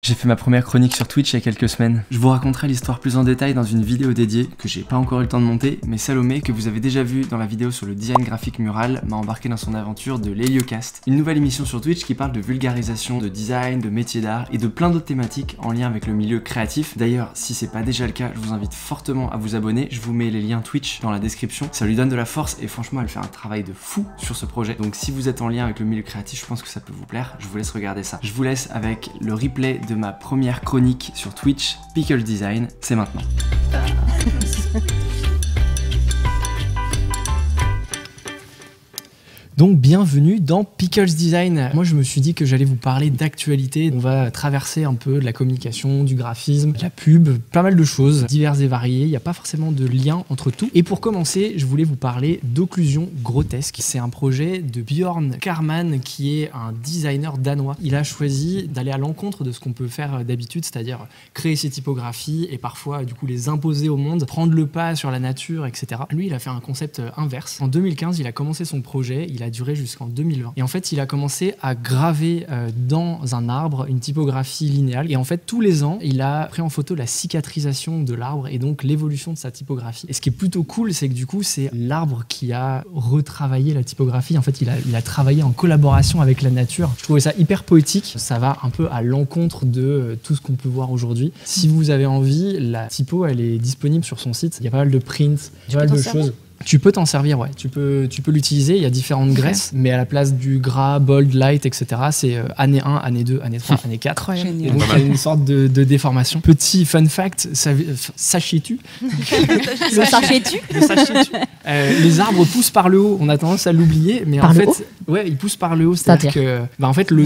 J'ai fait ma première chronique sur Twitch il y a quelques semaines. Je vous raconterai l'histoire plus en détail dans une vidéo dédiée que j'ai pas encore eu le temps de monter, mais Salomé, que vous avez déjà vu dans la vidéo sur le design graphique mural, m'a embarqué dans son aventure de l'Héliocast, une nouvelle émission sur Twitch qui parle de vulgarisation, de design, de métier d'art et de plein d'autres thématiques en lien avec le milieu créatif. D'ailleurs, si c'est pas déjà le cas, je vous invite fortement à vous abonner. Je vous mets les liens Twitch dans la description. Ça lui donne de la force et franchement, elle fait un travail de fou sur ce projet. Donc si vous êtes en lien avec le milieu créatif, je pense que ça peut vous plaire. Je vous laisse regarder ça. Je vous laisse avec le replay de ma première chronique sur Twitch, Pickle Design. C'est maintenant. Donc bienvenue dans Pickles Design. Moi je me suis dit que j'allais vous parler d'actualité. On va traverser un peu de la communication, du graphisme, de la pub, pas mal de choses diverses et variées. Il n'y a pas forcément de lien entre tout. Et pour commencer, je voulais vous parler d'Occlusion Grotesque. C'est un projet de Björn Karman qui est un designer danois. Il a choisi d'aller à l'encontre de ce qu'on peut faire d'habitude, c'est-à-dire créer ses typographies et parfois du coup les imposer au monde, prendre le pas sur la nature, etc. Lui il a fait un concept inverse. En 2015 il a commencé son projet, il a duré jusqu'en 2020. Et en fait, il a commencé à graver dans un arbre une typographie linéale. Et en fait, tous les ans, il a pris en photo la cicatrisation de l'arbre et donc l'évolution de sa typographie. Et ce qui est plutôt cool, c'est que du coup, c'est l'arbre qui a retravaillé la typographie. En fait, il a travaillé en collaboration avec la nature. Je trouvais ça hyper poétique. Ça va un peu à l'encontre de tout ce qu'on peut voir aujourd'hui. Si vous avez envie, la typo, elle est disponible sur son site. Il y a pas mal de prints, pas mal de choses. Tu peux t'en servir, ouais. Tu peux l'utiliser. Il y a différentes graisses, mais à la place du gras, bold, light, etc., c'est année 1, année 2, année 3, année 4. Et donc, il y a une sorte de déformation. Petit fun fact, sachiez-tu Le sachiez-tu les arbres poussent par le haut. On a tendance à l'oublier, mais en fait, ouais, ils poussent par le haut. C'est-à-dire que, en fait, le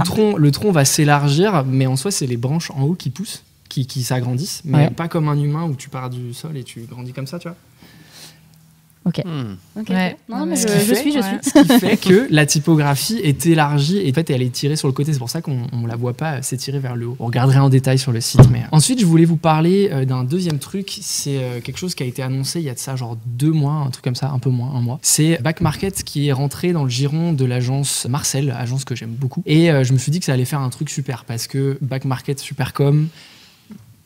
tronc va s'élargir, mais en soi, c'est les branches en haut qui poussent, qui s'agrandissent, mais pas comme un humain où tu pars du sol et tu grandis comme ça, tu vois. Ok. Ouais. Non, mais je suis. Ce qui fait que la typographie est élargie et en fait elle est tirée sur le côté. C'est pour ça qu'on ne la voit pas s'étirer vers le haut. On regarderait en détail sur le site. Mais ensuite, je voulais vous parler d'un deuxième truc. C'est quelque chose qui a été annoncé il y a de ça genre 2 mois, un truc comme ça, un peu moins, 1 mois. C'est Back Market qui est rentré dans le giron de l'agence Marcel, agence que j'aime beaucoup. Et je me suis dit que ça allait faire un truc super parce que Back Market, super com,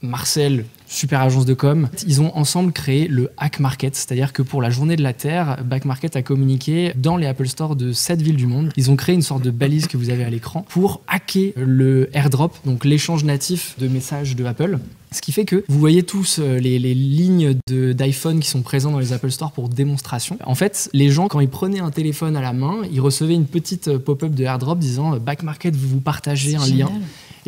Marcel, super agence de com, ils ont ensemble créé le Hack Market, c'est-à-dire que pour la journée de la Terre, Back Market a communiqué dans les Apple Store de 7 villes du monde. Ils ont créé une sorte de balise que vous avez à l'écran pour hacker le airdrop, donc l'échange natif de messages de Apple. Ce qui fait que vous voyez tous les lignes d'iPhone qui sont présentes dans les Apple Store pour démonstration. En fait, les gens, quand ils prenaient un téléphone à la main, ils recevaient une petite pop-up de airdrop disant « Back Market, vous partagez un lien ».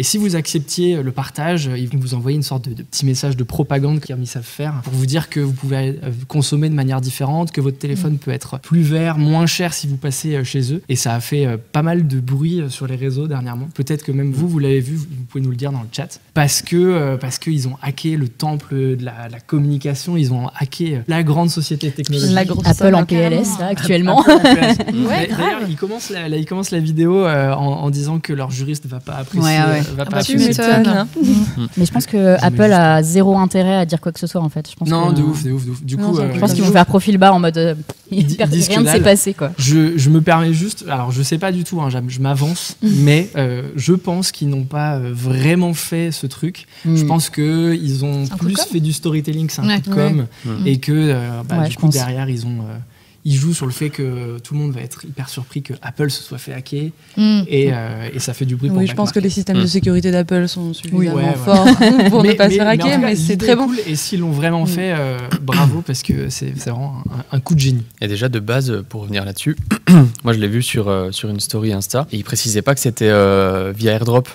Et si vous acceptiez le partage, ils vont vous envoyer une sorte de petit message de propagande qu'ils savent faire pour vous dire que vous pouvez consommer de manière différente, que votre téléphone peut être plus vert, moins cher si vous passez chez eux. Et ça a fait pas mal de bruit sur les réseaux dernièrement. Peut-être que même vous l'avez vu, vous pouvez nous le dire dans le chat. Parce qu'ils ont hacké le temple de la communication, ils ont hacké la grande société technologique. Apple en PLS, là, actuellement. D'ailleurs, ils commencent la vidéo en disant que leur juriste ne va pas apprécier. Tu m'étonnes. Mais je pense que Apple a zéro intérêt à dire quoi que ce soit en fait. Je pense de ouf. Du coup, je pense qu'ils vont faire profil bas en mode rien ne s'est passé quoi. Je me permets juste, alors je sais pas du tout, je m'avance, mais je pense qu'ils n'ont pas vraiment fait ce truc. Je pense qu'ils ont plus fait du storytelling, c'est un coup de com, et que du coup derrière ils jouent sur le fait que tout le monde va être hyper surpris que Apple se soit fait hacker et ça fait du bruit pour je pense que les systèmes de sécurité d'Apple sont suffisamment forts pour ne pas se faire hacker, mais c'est très bon. Cool. Et s'ils l'ont vraiment fait, bravo, parce que c'est vraiment un coup de génie. Et déjà, de base, pour revenir là-dessus, moi je l'ai vu sur une story Insta, et ils précisaient pas que c'était via AirDrop.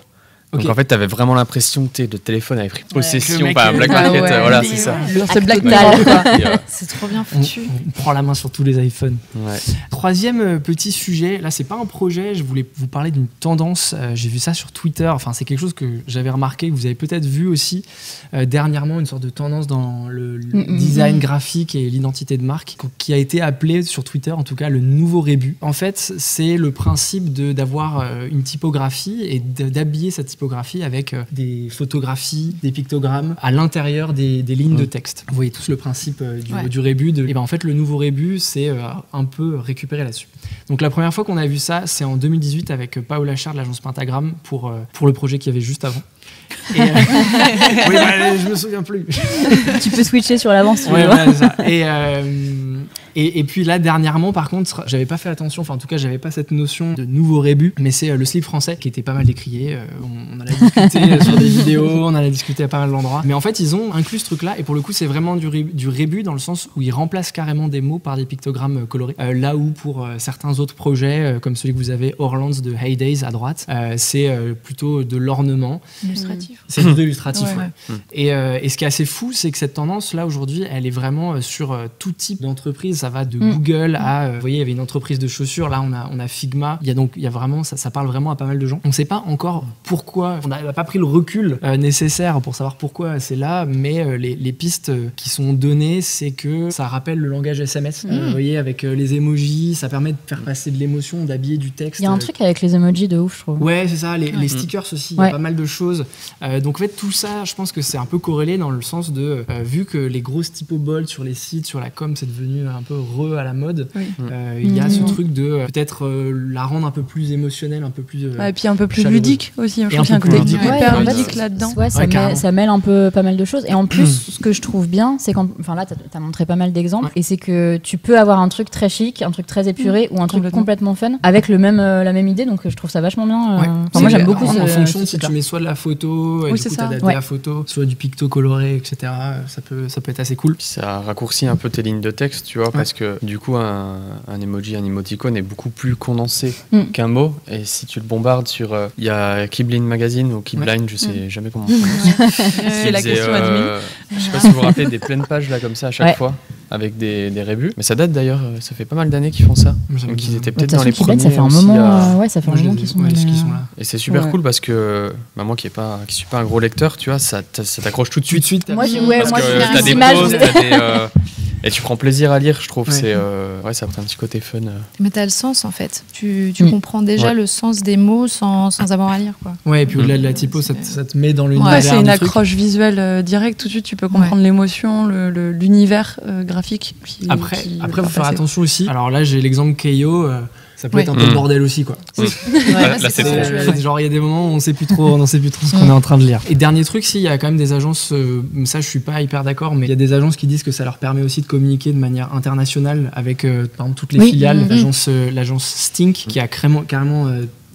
Donc en fait, t'avais vraiment l'impression que le téléphone avait pris possession par Black Market. Voilà, c'est ça. C'est Black Tal. C'est trop bien foutu. On prend la main sur tous les iPhones. Ouais. Troisième petit sujet, là c'est pas un projet, je voulais vous parler d'une tendance. J'ai vu ça sur Twitter. Enfin, c'est quelque chose que j'avais remarqué, que vous avez peut-être vu aussi dernièrement, une sorte de tendance dans le design graphique et l'identité de marque, qui a été appelée sur Twitter, en tout cas, le nouveau rébut. En fait, c'est le principe d'avoir une typographie et d'habiller cette typographie avec des photographies, des pictogrammes à l'intérieur des lignes de texte. Vous voyez tous le principe du rébut. Et en fait, le nouveau rébut, c'est un peu récupéré là-dessus. Donc la première fois qu'on a vu ça, c'est en 2018 avec Paola Char de l'agence Pentagram pour le projet qu'il y avait juste avant. Et, oui, je me souviens plus. Tu peux switcher sur l'avance, si tu ouais, veux. Ouais, ça. Et puis là, dernièrement, par contre, j'avais pas fait attention, enfin en tout cas, j'avais pas cette notion de nouveau rébut, mais c'est le slip français qui était pas mal décrié. On en a discuté sur des vidéos, on en a discuté à pas mal d'endroits. Mais en fait, ils ont inclus ce truc-là, et pour le coup, c'est vraiment du rébut dans le sens où ils remplacent carrément des mots par des pictogrammes colorés. Là où pour certains autres projets, comme celui que vous avez, Orlands de Heydays à droite, c'est plutôt de l'ornement. Illustratif. C'est plutôt illustratif, ouais. Et ce qui est assez fou, c'est que cette tendance-là, aujourd'hui, elle est vraiment sur tout type d'entreprise. Ça va de Google à, vous voyez, il y avait une entreprise de chaussures, là on a Figma. Il y a vraiment, ça parle vraiment à pas mal de gens. On ne sait pas encore pourquoi, on n'a pas pris le recul nécessaire pour savoir pourquoi c'est là, mais les pistes qui sont données, c'est que ça rappelle le langage SMS. Vous voyez, avec les emojis, ça permet de faire passer de l'émotion, d'habiller du texte. Il y a un truc avec les emojis de ouf, je trouve. Ouais, c'est ça, les stickers aussi, il y a pas mal de choses. Donc en fait, tout ça, je pense que c'est un peu corrélé dans le sens de, vu que les grosses typos bold sur les sites, sur la com, c'est devenu un peu à la mode, il y a ce truc de peut-être la rendre un peu plus émotionnelle, un peu plus et puis un peu plus chaleureuse. ludique aussi, je trouve qu'il y a un côté hyper ludique là-dedans. Ouais, ça mêle un peu pas mal de choses, et en plus ce que je trouve bien, c'est quand, enfin là t'as montré pas mal d'exemples, et c'est que tu peux avoir un truc très chic, un truc très épuré, ou un truc complètement fun avec la même idée, donc je trouve ça vachement bien. Moi j'aime beaucoup en fonction de si tu mets soit de la photo, du coup t'as de la photo, soit du picto coloré, etc. Ça peut être assez cool. Ça raccourcit un peu tes lignes de texte, tu vois, parce que du coup un emoji, un emoticon est beaucoup plus condensé qu'un mot, et si tu le bombardes sur il y a Keyblind Magazine ou Keyblind, je sais jamais comment on prononce. C'est la question admin. Je sais pas si vous vous rappelez des pleines pages là comme ça à chaque fois avec des rébus, mais ça date d'ailleurs, ça fait pas mal d'années qu'ils font ça, donc ils étaient peut-être dans les premiers. Ça fait un moment, ça fait un moment qu'ils sont là. Et c'est super cool parce que moi qui suis pas un gros lecteur, tu vois, ça t'accroche tout de suite. Moi parce que t'as des posts, et tu prends plaisir à lire, je trouve. Ça apporte un petit côté fun. Mais t'as le sens en fait. Tu comprends déjà le sens des mots sans avoir à lire, quoi. Ouais, et puis au-delà de la typo, ça te met dans l'univers. Ouais, c'est une accroche visuelle directe. Tout de suite, tu peux comprendre l'émotion, l'univers graphique. Après, faut faire attention aussi. Alors là, j'ai l'exemple Keio. Ça peut être un peu le bordel aussi, quoi. Là, c'est trop. Genre, il y a des moments où on sait plus trop ce qu'on est en train de lire. Et dernier truc, il y a quand même des agences, ça je suis pas hyper d'accord, mais il y a des agences qui disent que ça leur permet aussi de communiquer de manière internationale avec, par exemple, toutes les filiales. L'agence Stink, qui a carrément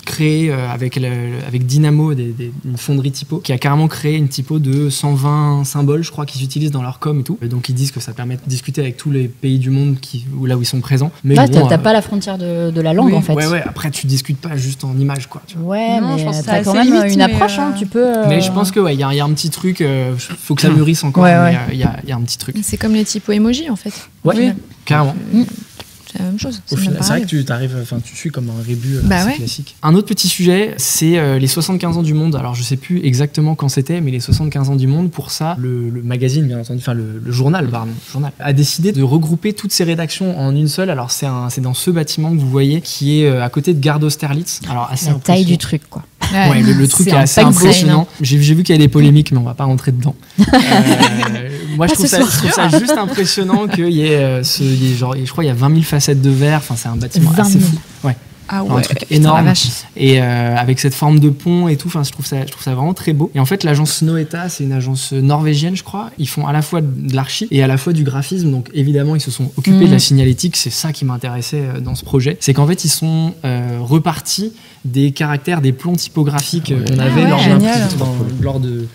créé avec Dynamo, une fonderie typo, qui a carrément créé une typo de 120 symboles, je crois, qu'ils utilisent dans leur com et tout. Et donc ils disent que ça permet de discuter avec tous les pays du monde là où ils sont présents. Mais t'as pas la frontière de la langue en fait. Ouais, après tu discutes pas juste en images, quoi. Tu vois. Ouais, non, mais t'as quand même une approche, tu peux. Mais je pense que il y a un petit truc, faut que ça mûrisse encore, mais il y a un petit truc. C'est comme les typos emoji en fait. Ouais, carrément. C'est la même chose. Au final, c'est vrai que tu suis comme un rébut classique. Un autre petit sujet, c'est les 75 ans du Monde. Alors je sais plus exactement quand c'était, mais les 75 ans du Monde, pour ça, le magazine, bien entendu, enfin le journal, a décidé de regrouper toutes ces rédactions en une seule. Alors c'est dans ce bâtiment que vous voyez, qui est à côté de Gare d'Austerlitz. Alors assez la taille du truc, quoi. Ouais, le truc est assez impressionnant. J'ai vu qu'il y a des polémiques, mais on va pas rentrer dedans. Moi, je trouve ça juste impressionnant qu'il y ait genre, je crois, il y a 20 000 facettes de verre. Enfin, c'est un bâtiment assez fou. Ouais. Ah ouais, un truc énorme. Et avec cette forme de pont et tout, enfin, je trouve ça vraiment très beau. Et en fait, l'agence Snohetta, c'est une agence norvégienne, je crois. Ils font à la fois de l'archi et à la fois du graphisme. Donc évidemment, ils se sont occupés de la signalétique. C'est ça qui m'intéressait dans ce projet. C'est qu'en fait, ils sont repartis des caractères, des plombs typographiques qu'on avait lors de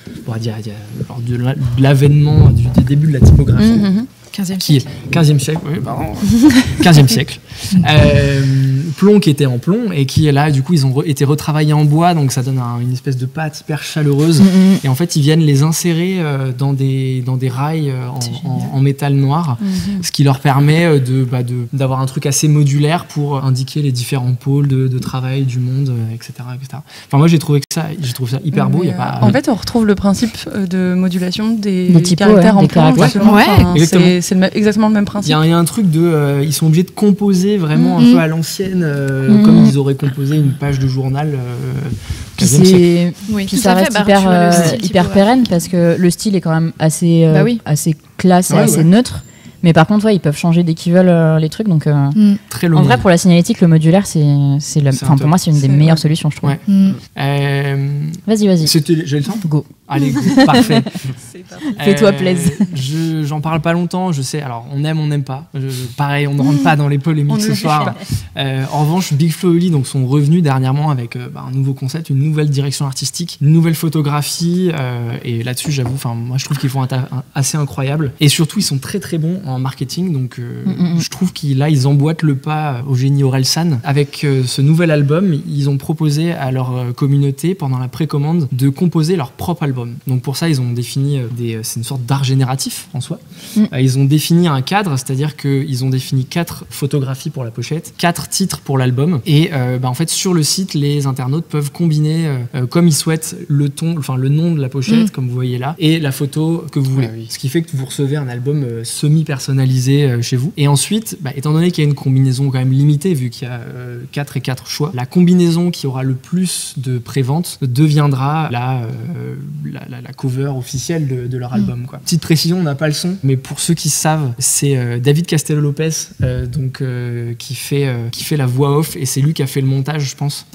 l'avènement du début de la typographie. 15e siècle, oui, pardon. 15e siècle. Plomb qui était en plomb et qui, là, du coup, ils ont été retravaillés en bois, donc ça donne une espèce de pâte hyper chaleureuse. Et en fait, ils viennent les insérer dans des rails en métal noir, ce qui leur permet d'avoir un truc assez modulaire pour indiquer les différents pôles de travail du monde, etc., etc. Enfin, moi, j'ai trouvé ça hyper beau. En fait, on retrouve le principe de modulation des caractères en plomb. C'est exactement le même principe. Il y a un truc ils sont obligés de composer vraiment un peu à l'ancienne, comme ils auraient composé une page de journal. Puis ça reste hyper pérenne parce que le style est quand même assez classe et assez neutre. Mais par contre, ils peuvent changer dès qu'ils veulent les trucs. Donc, très long. En vrai, pour la signalétique, le modulaire, pour moi, c'est une des meilleures solutions, je trouve. Ouais. Vas-y. J'ai le temps ? Go. Allez, go. Parfait. Fais-toi plaisir. J'en parle pas longtemps, je sais. Alors, on aime, on n'aime pas. Pareil, on ne rentre pas dans les polémiques ce soir. En revanche, Big Flo et Oli sont revenus dernièrement avec un nouveau concept, une nouvelle direction artistique, une nouvelle photographie. Et là-dessus, j'avoue, moi, je trouve qu'ils font un taf assez incroyable. Et surtout, ils sont très très bons en marketing. Donc, je trouve qu'ils emboîtent le pas au génie Orelsan. Avec ce nouvel album, ils ont proposé à leur communauté, pendant la précommande, de composer leur propre album. Donc pour ça, ils ont défini c'est une sorte d'art génératif en soi. Ils ont défini un cadre, c'est-à-dire qu'ils ont défini 4 photographies pour la pochette, 4 titres pour l'album. Et en fait, sur le site, les internautes peuvent combiner comme ils souhaitent le nom de la pochette, comme vous voyez là, et la photo que vous voulez. Ce qui fait que vous recevez un album semi-personnalisé chez vous. Et ensuite, étant donné qu'il y a une combinaison quand même limitée, vu qu'il y a 4 et 4 choix, la combinaison qui aura le plus de prévente deviendra la cover officielle de leur album, quoi. Petite précision, on n'a pas le son, mais pour ceux qui savent, c'est David Castello-Lopez qui fait la voix off, et c'est lui qui a fait le montage, je pense.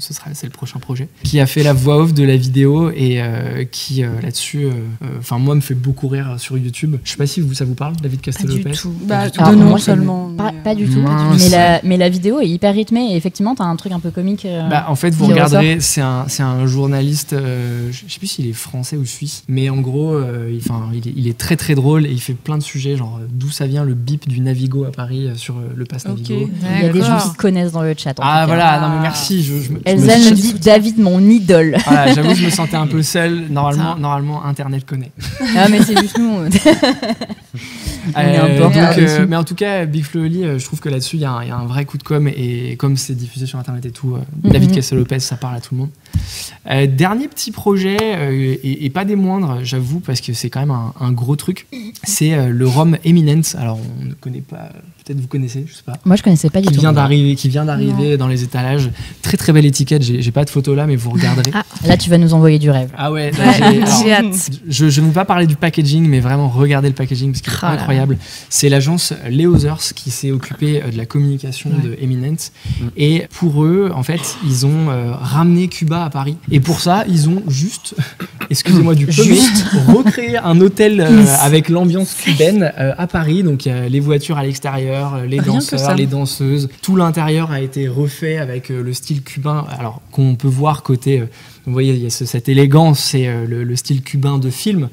C'est le prochain projet, qui a fait la voix off de la vidéo et qui là-dessus moi me fait beaucoup rire sur YouTube. Je sais pas si ça vous parle, David Castello-Lopez. Pas du tout. Alors, de nom seulement. Pas du tout. Mais la vidéo est hyper rythmée et effectivement t'as un truc un peu comique. En fait, vous regarderez, c'est un journaliste, je sais plus s'il est français ou suisse, mais en gros il est très très drôle et il fait plein de sujets, genre d'où ça vient le bip du Navigo à Paris sur le pass Navigo. Il y a des gens qui connaissent dans le chat. Voilà, non mais merci. Elsa me dit David, mon idole. Voilà, j'avoue, je me sentais un peu seul. Normalement, Internet connaît. Ah, mais c'est juste nous. Mais en tout cas, Big Flo et Oli, je trouve que là-dessus, il y a un vrai coup de com'. Et comme c'est diffusé sur Internet et tout, David Castello-Lopez, ça parle à tout le monde. Dernier petit projet, et pas des moindres, j'avoue, parce que c'est quand même un gros truc. C'est le rhum Eminence. Alors, on ne connaît pas... Peut-être vous connaissez, je sais pas. Moi, je connaissais pas du tout. Qui vient d'arriver dans les étalages. Très très belle étiquette. J'ai pas de photo là, mais vous regarderez. Là, tu vas nous envoyer du rêve. Ah ouais. J'ai hâte. Je ne vais pas parler du packaging, mais vraiment regardez le packaging parce qu'il est incroyable. C'est l'agence Leothers qui s'est occupée de la communication de Eminence. Et pour eux, en fait, ils ont ramené Cuba à Paris. Et pour ça, ils ont juste, excusez-moi du peu, recréé un hôtel avec l'ambiance cubaine à Paris. Donc il y a les voitures à l'extérieur, les danseurs, les danseuses. Tout l'intérieur a été refait avec le style cubain, alors qu'on peut voir côté... Vous voyez, il y a cette élégance, c'est le style cubain de film.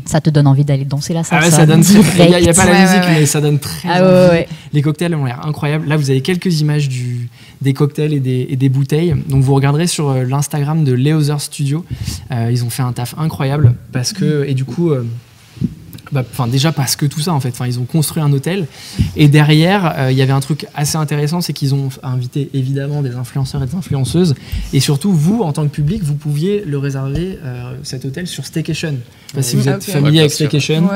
Ça te donne envie d'aller danser la salsa. Ça donne il n'y a pas la musique, mais ça donne très envie. Les cocktails ont l'air incroyables. Là, vous avez quelques images des cocktails et des bouteilles. Donc, vous regarderez sur l'Instagram de Leothers Studio. Ils ont fait un taf incroyable parce que, et du coup... déjà parce que tout ça en fait, ils ont construit un hôtel et derrière il y avait un truc assez intéressant, c'est qu'ils ont invité évidemment des influenceurs et des influenceuses et surtout vous en tant que public vous pouviez le réserver cet hôtel sur Staycation. Si vous êtes familier avec Staycation,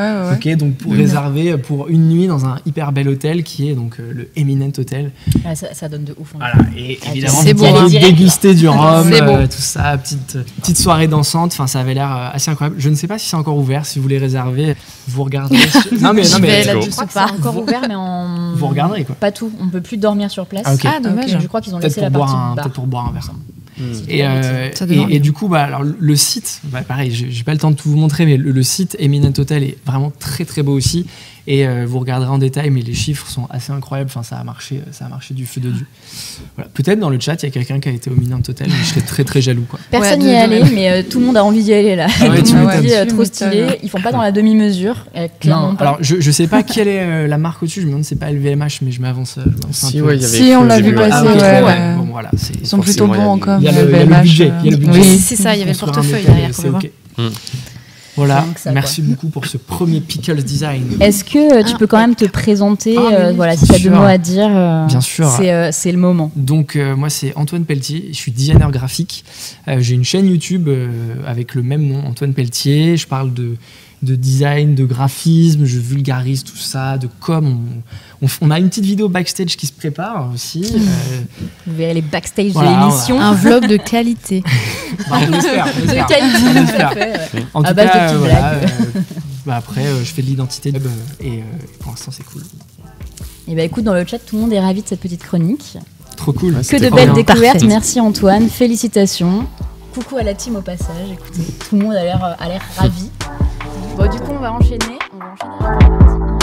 donc pour réserver pour une nuit dans un hyper bel hôtel qui est donc le Eminent Hotel. Ça donne de ouf. Voilà, et évidemment vous pouvez déguster du rhum, tout ça, petite soirée dansante. Ça avait l'air assez incroyable. Je ne sais pas si c'est encore ouvert, si vous voulez réserver. Vous regardez. Non mais je crois que c'est encore ouvert, mais vous regarderez quoi. Pas tout. On peut plus dormir sur place. Ah dommage. Je crois qu'ils ont laissé la partie bar. Peut-être pour boire un verre. Et du coup, alors le site, pareil, j'ai pas le temps de tout vous montrer, mais le site Eminent Hotel est vraiment très très beau aussi. Et vous regarderez en détail, mais les chiffres sont assez incroyables. Ça a marché du feu de Dieu. Voilà. Peut-être dans le chat, il y a quelqu'un qui a été au Eminent Hotel, mais je serais très très jaloux, quoi. Personne n'y est allé, mais tout le monde a envie d'y aller là. Tout le monde dit trop stylé. Ils font pas dans la demi-mesure. Non, alors je sais pas quelle est la marque au-dessus. Je me demande si c'est pas LVMH, mais je m'avance. Si on l'a vu passer. Bon voilà, ils sont plutôt bons encore. Il y a le budget. Oui, c'est ça. Il y avait le portefeuille derrière. Voilà, merci beaucoup pour ce premier Pickles Design. Est-ce que tu peux quand même te présenter, si tu as 2 mots à dire. Bien sûr. C'est le moment. Donc moi c'est Antoine Pelletier, je suis designer graphique. J'ai une chaîne YouTube avec le même nom, Antoine Pelletier. Je parle de design, de graphisme, je vulgarise tout ça, de com. On a une petite vidéo backstage qui se prépare aussi. Vous verrez les backstage de l'émission. Un vlog de qualité. On espère. De qualité, tout à fait. En tout cas, Après, je fais de l'identité web et pour l'instant, c'est cool. Et écoute, dans le chat, tout le monde est ravi de cette petite chronique. Trop cool. Que de belles découvertes. Parfait. Merci Antoine, félicitations. Coucou à la team au passage. Écoutez, tout le monde a l'air ravi. Bon, du coup, on va enchaîner avec la partie